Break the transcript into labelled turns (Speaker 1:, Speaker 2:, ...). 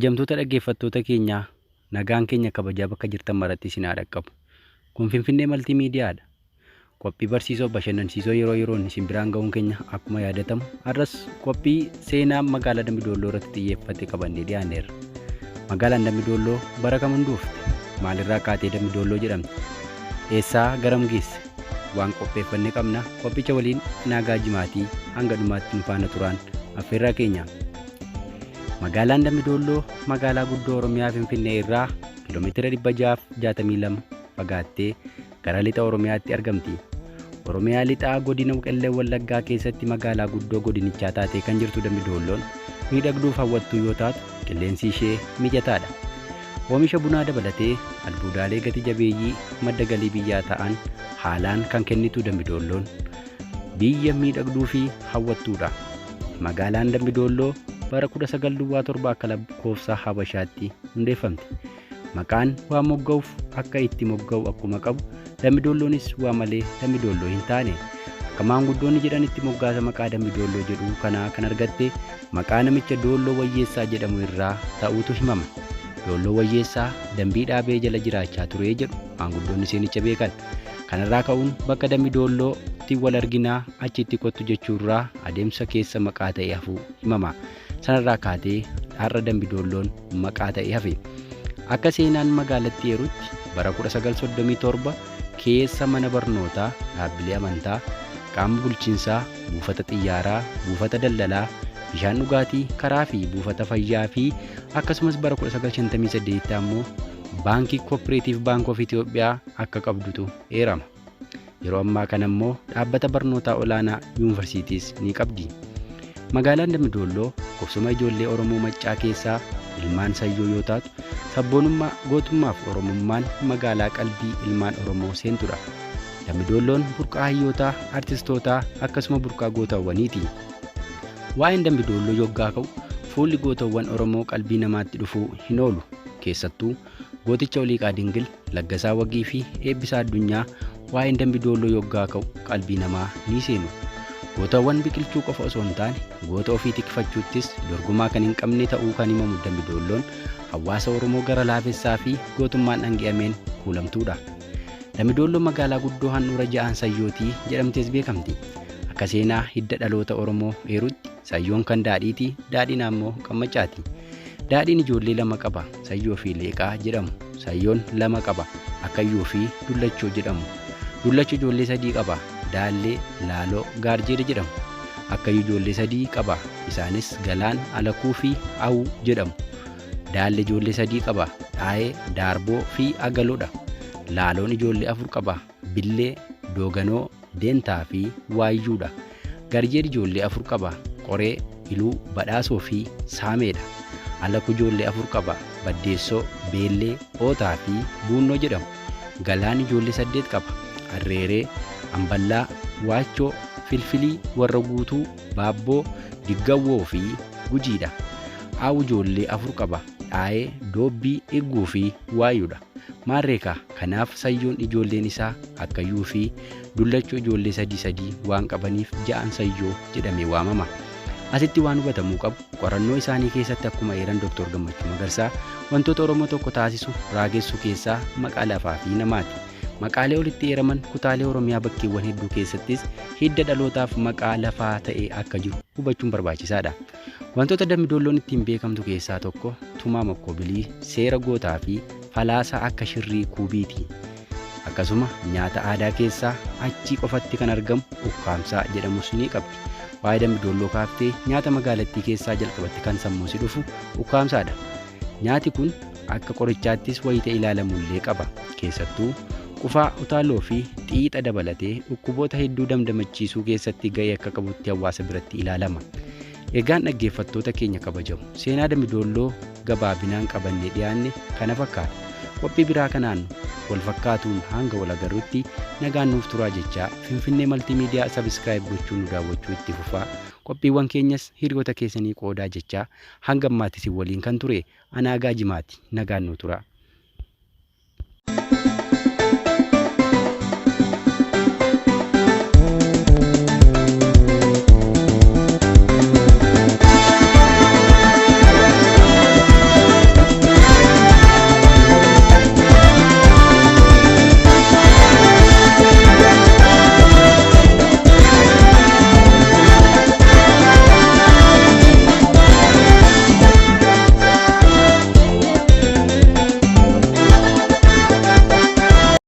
Speaker 1: Kabajamtoota dhaggeeffattoota keenyaa nagaan keenya kabajaa bakka jirtan maratti isin haa dhaqqabu. Kun Finfinnee Maltiimiidiyaadha. Qophii barsiisoo bashannansiisoo yeroo yeroon isin biraan ga'uun keenya akkuma yaadatamu har'as qophii seenaa magaalaa Dambidolloo irratti xiyyeeffate qabannee dhiyaanneerra. Magaalaan Dambidolloo bara kam hundoofte? Maalirraa kaatee Dambidolloo jedhamte? Eessaa garam geesse? Waan qopheeffannee qabna. Qophicha waliin Naagaa Jimaatii hanga dhumaatti nu faana turaan affeerraa keenya. Magaalaan Dambidolloo magaalaa guddoo Oromiyaa Finfinnee irraa kiiloomeetira 662 fagaattee gara lixa Oromiyaatti argamti. Oromiyaa lixaa godina Qellem Wallaggaa keessatti magaalaa guddoo godinichaa taatee kan jirtu Dambidolloon miidhagduuf hawwattuu yoo taatu qilleensi ishee mijataadha. Oomisha bunaa dabalatee albuudaalee gati jabeeyyii madda galii biyyaa ta'an haalaan kan kennitu Dambidolloon biyya miidhagduu fi hawwattuudha. Magaalaan Dambidolloo bara 1907 akka lakkoofsa Habashaatti hundeeffamte. Maqaan waan mogga'uuf akka itti mogga'u akkuma qabu Dambidolloonis waa malee Dambidolloo hin taane. Akka maanguddoonni jedhanitti moggaasa maqaa Dambidolloo jedhu kanaa kan argatte maqaa namicha Doolloo Wayyeessaa jedhamu irraa ta'uutu himama. Doolloo Wayyeessaa dambii dhaabee jala jiraachaa ture jedhu maanguddoonni seenicha beekan. Kanarraa ka'uun bakka Dambidollootti wal arginaa achitti kottu jechuurraa adeemsa keessa maqaa ta'e hafuu himama. Sanarraa kaatee har'a Dambidolloon maqaa ta'e hafe. Akka seenaan magaalattii eerutti bara 1937 keessa mana barnootaa, dhaabbilee amantaa, qaama bulchiinsaa, buufata xiyyaaraa, buufata daldalaa, bishaan dhugaatii, karaa fi buufata fayyaa fi akkasumas bara 1958 ammoo baankii Cooperative Bank of Itoophiyaa akka qabdutu eerama. Yeroo ammaa kana ammoo dhaabbata barnootaa olaanaa yuunivarsiitiis ni qabdi. Magaalaan Dambidolloo qubsuma ijoollee Oromoo Maccaa keessaa ilmaan Sayyoo yoo taatu, sabboonummaa, gootummaaf Oromummaan magaalaa qalbii ilmaan Oromoo seentudha. Dambidolloon burqaa hayyootaa, artistootaa akkasuma burqaa gootawwaniiti. Waa'een Dambidolloo yoggaa ka'u fuulli gootawwan Oromoo qalbii namaatti dhufuu hin oolu. Keessattuu gooticha Oliiqaa Dingil, Laggasaa Wagii fi Eebbisaa Addunyaa waa'een Dambidolloo yoggaa ka'u qalbii namaa ni seenu. Gootawwan biqilchuu qofa osoo hin taane goota ofii tikfachuuttis dorgomaa kan hin qabne ta'uu kan himamu Dambidolloon hawaasa Oromoo gara laafessaa fi gootummaan dhange'ameen kuulamtuudha. Dambidolloon magaalaa guddoo handhuura ja'aan Sayyootii jedhamtees beekamti. Akka seenaa hidda dhaloota Oromoo eerutti Sayyoon kan daadhiiti, daadhiin ammoo kan Maccaati. Daadhiin ijoollee lama qaba, Sayyoo fi Leeqaa jedhamu. Sayyoon lama qaba, Akayyoo fi Dullachoo jedhamu. Dullachoo ijoollee sadii qaba, Daallee, Laaloo, Gaarjeedha jedhamu. Akayyoo ijoollee sadii qaba, isaanis Galaan, Alakuu fi Awuu jedhamu. Daallee ijoollee sadii qaba, Dhaayee, Daarboo fi Agaloodha. Laaloon ijoollee afur qaba, Billee, Dooganoo, Deentaa fi Waayyuudha. Gaarjeedhi ijoollee afur qaba, Qoree, Iluu, Badhaasoo fi Saameedha. Alakuu ijoollee afur qaba, Baddeessoo, Beellee, Ootaa fi Buunnoo jedhamu. Galaan ijoollee 8 qaba, Arreeree, Amballaa, Waachoo, Filfilii, Warra Guutuu, Baabboo, Diggawwoo fi Gujiidha. Awuu ijoollee 4 qaba, Dhaayee, Doobbii, Igguu fi Waayyuudha. Maarreekaa kanaaf Sayyoon ijoolleen isaa Akayyuu fi Dullachoo ijoollee 3 waan qabaniif ja'aan Sayyoo jedhamee waamama. Asitti waan hubatamuu qabu qorannoo isaanii keessatti akkuma eeran Dr. Gammachuu Magarsaa wantoota Oromoo tokko taasisu raagessu keessaa maqaa lafaa fi namaati. Maqaalee olitti eeraman kutaalee Oromiyaa bakkeewwan hedduu keessattis hidda dhalootaaf maqaa lafaa ta'e akka jiru hubachuun barbaachisaadha. Wantoota Dambidolloon ittiin beekamtu keessaa tokko tumaa Mokkoobilii, seera gootaa fi falaasa akka shirrii kuubiiti. Akkasuma nyaata aadaa keessaa achi qofatti kan argamu ukkaamsaa jedhamus ni qabdi. Waa'ee Dambidolloo kaaftee nyaata magaalattii keessaa jalqabatti kan sammuusi dhufu ukkaamsaadha. Nyaati kun akka qorichaattis wayita ilaalamullee qaba. Keessattuu qufaa, utaaloo fi xiixa dabalatee dhukkuboota hedduu damdamachiisuu keessatti ga'ee akka qabutti hawaasa biratti ilaalama. Egaan dhaggeeffattoota keenya kabajamu seenaa Dambidolloo gabaabinaan qabannee dhiyaanne kana fakkaata. Qophii biraa kanaan wal fakkaatuun hanga wal agarruutti nagaan nuuf turaa jechaa Finfinnee Maltiimiidiyaa sabiskiraayib gochuun nu daawwachuu itti fufaa. Qophiiwwan keenyas hiriyoota keessanii qoodaa jechaa hanga ammaatti isin waliin kan ture Naagaa Jimaati. Nagaan nuuf turaa.